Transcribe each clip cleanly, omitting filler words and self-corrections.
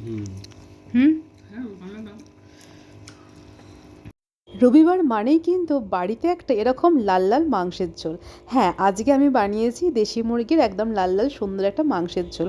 হুম। রবিবার মানেই কিন্তু বাড়িতে একটা এরকম লাল লাল মাংসের ঝোল। হ্যাঁ, আজকে আমি বানিয়েছি দেশি মুরগির একদম লাল লাল সুন্দর একটা মাংসের ঝোল।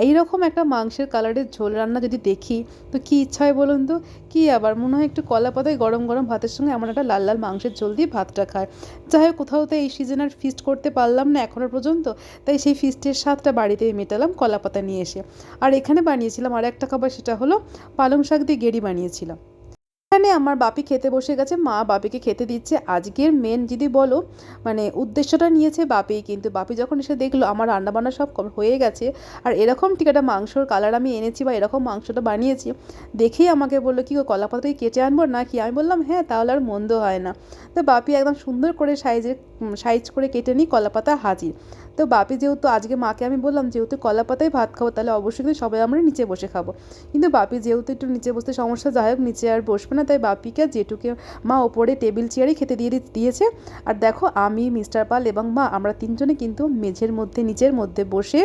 এই রকম একটা মাংসের কালারের ঝোল রান্না যদি দেখি তো কী ইচ্ছা হয় বলুন তো? কী আবার মনে হয় একটু কলা পাতায় গরম গরম ভাতের সঙ্গে এমন একটা লাল লাল মাংসের ঝোল দিয়ে ভাতটা খায়। যাই হোক, কোথাও তো এই সিজনে আর ফিস্ট করতে পারলাম না এখনও পর্যন্ত, তাই সেই ফিস্টের স্বাদটা বাড়িতেই মেটালাম কলা পাতা নিয়ে এসে। আর এখানে বানিয়েছিলাম আর একটা খাবার, সেটা হলো পালং শাক দিয়ে গেড়ি বানিয়েছিলাম। এখানে আমার বাপি খেতে বসে গেছে, মা বাপিকে খেতে দিচ্ছে। আজকের মেন যদি বলো মানে উদ্দেশ্যটা নিয়েছে বাপি, কিন্তু বাপি যখন এসে দেখলো আমার রান্নাবান্না সব হয়ে গেছে আর এরকম ঠিক একটা মাংসর কালার আমি এনেছি বা এরকম মাংসটা বানিয়েছি, দেখেই আমাকে বললো কি গো, কলা পাতায় কেটে আনবো না কি? আমি বললাম হ্যাঁ, তাহলে আর মন্দ হয় না। তো বাপি একদম সুন্দর করে সাইজ করে কেটে নিই, কলা পাতা হাজির। তো বাপি যেহেতু আজকে মাকে আমি বললাম যেহেতু কলা পাতায় ভাত খাবো তাহলে অবশ্যই কিন্তু সবাই আমরা নিচে বসে খাবো, কিন্তু বাপি যেহেতু একটু নিচে বসতে সমস্যা, যাই হোক নিচে আর বসবে না, তাই বাপিকে জেঠুকে মা ওপরে টেবিল চেয়ারেই খেতে দিয়েছে। আর দেখো আমি, মিস্টার পাল এবং মা আমরা তিনজনে কিন্তু মেঝের মধ্যে নিচের মধ্যে বসে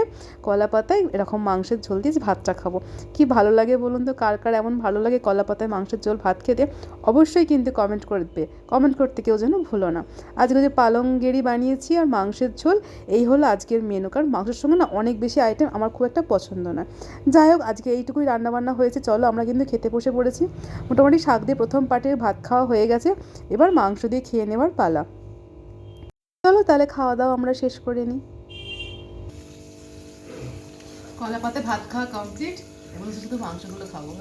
কলা পাতায় এরকম মাংসের ঝোল দিয়ে ভাতটা খাবো। কি ভালো লাগে বলুন তো, কার কার এমন ভালো লাগে কলা পাতায় মাংসের ঝোল ভাত খেতে? অবশ্যই কিন্তু কমেন্ট করতে কেউ যেন ভুলো না। আজকে যে পালং গেড়ি বানিয়েছি আর মাংসের ঝোল, এই হলো আজকের মেনু। কারণ মাংসের সঙ্গে না অনেক বেশি আইটেম আমার খুব একটা পছন্দ নয়। যাই হোক, আজকে এইটুকুই রান্নাবান্না হয়েছে, চলো আমরা কিন্তু খেতে বসে পড়েছি। মোটামুটি শাক দিয়ে প্রথম পার্টের ভাত খাওয়া হয়ে গেছে, এবার মাংস দিয়ে খেয়ে নেওয়ার পালা। চলো তাহলে খাওয়া দাওয়া আমরা শেষ করে নিই। কলা পাতে ভাত খাওয়া কমপ্লিট, এবং শুধু মাংসগুলো খাবো।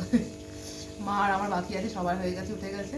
মা আর আমার বাকি আছে, সবার হয়ে গেছে, উঠে গেছে।